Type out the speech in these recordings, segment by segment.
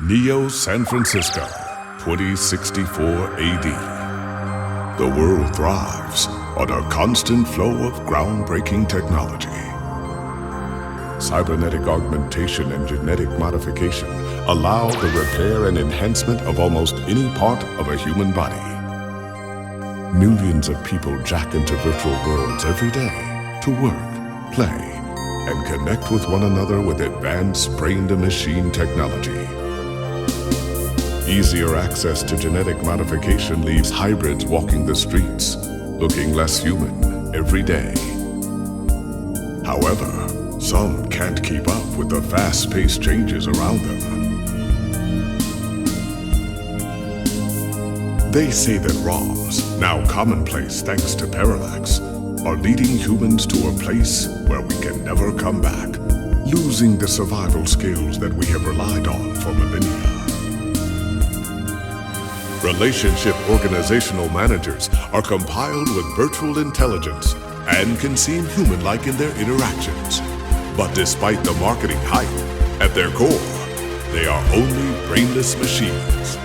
Neo San Francisco, 2064 AD. The world thrives on a constant flow of groundbreaking technology. Cybernetic augmentation and genetic modification allow the repair and enhancement of almost any part of a human body. Millions of people jack into virtual worlds every day to work, play, and connect with one another with advanced brain-to-machine technology. Easier access to genetic modification leaves hybrids walking the streets, looking less human every day. However, some can't keep up with the fast-paced changes around them. They say that ROMs, now commonplace thanks to parallax, are leading humans to a place where we can never come back, losing the survival skills that we have relied on for millennia. Relationship organizational managers are compiled with virtual intelligence and can seem human-like in their interactions. But despite the marketing hype, at their core, they are only brainless machines.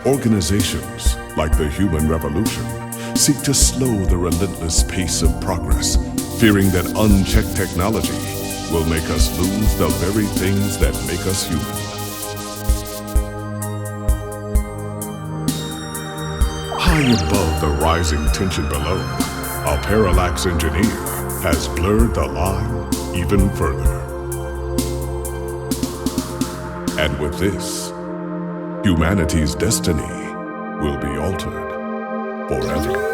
Organizations, like the Human Revolution, seek to slow the relentless pace of progress, fearing that unchecked technology will make us lose the very things that make us human. High above the rising tension below, a parallax engineer has blurred the line even further. And with this, humanity's destiny will be altered forever.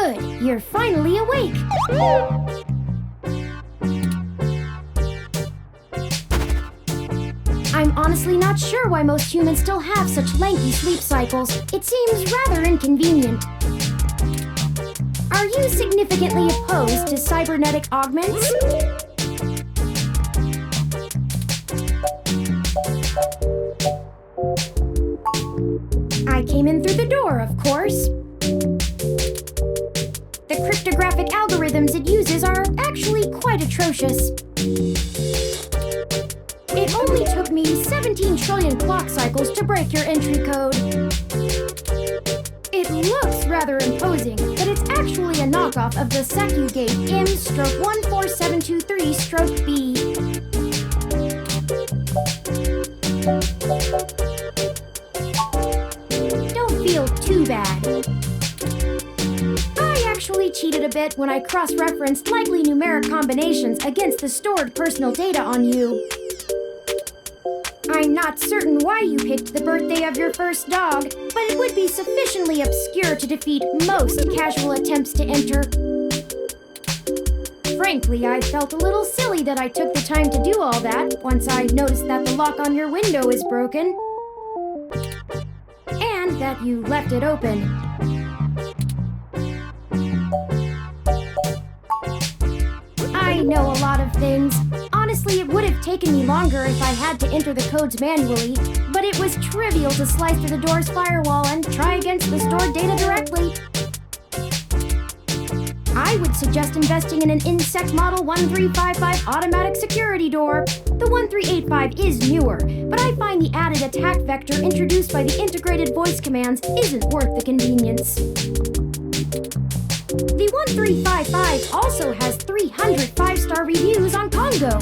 Good, you're finally awake. I'm honestly not sure why most humans still have such lengthy sleep cycles. It seems rather inconvenient. Are you significantly opposed to cybernetic augments? I came in through the door, of course. The cryptographic algorithms it uses are actually quite atrocious. It only took me 17 trillion clock cycles to break your entry code. It looks rather imposing, but it's actually a knockoff of the Sakugate M/14723-B. Don't feel too bad. I actually cheated a bit when I cross-referenced likely numeric combinations against the stored personal data on you. I'm not certain why you picked the birthday of your first dog, but it would be sufficiently obscure to defeat most casual attempts to enter. Frankly, I felt a little silly that I took the time to do all that once I noticed that the lock on your window is broken. And that you left it open. I know a lot of things. Honestly, it would have taken me longer if I had to enter the codes manually, but it was trivial to slice through the door's firewall and try against the stored data directly. I would suggest investing in an Insect Model 1355 automatic security door. The 1385 is newer, but I find the added attack vector introduced by the integrated voice commands isn't worth the convenience. The 1355 also has 300 5-star reviews on Congo.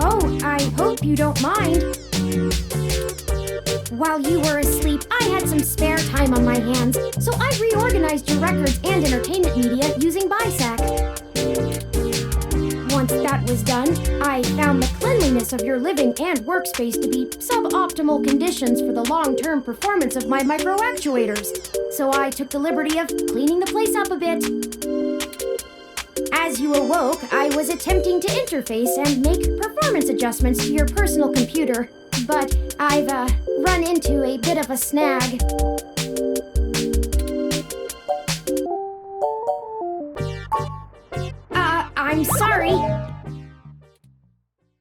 Oh, I hope you don't mind. While you were asleep, I had some spare time on my hands, so I reorganized your records and entertainment media using BISAC. Once that was done, I found the cleanliness of your living and workspace to be suboptimal conditions for the long-term performance of my microactuators, so I took the liberty of cleaning the place up a bit. As you awoke, I was attempting to interface and make performance adjustments to your personal computer, but I've run into a bit of a snag. I'm sorry.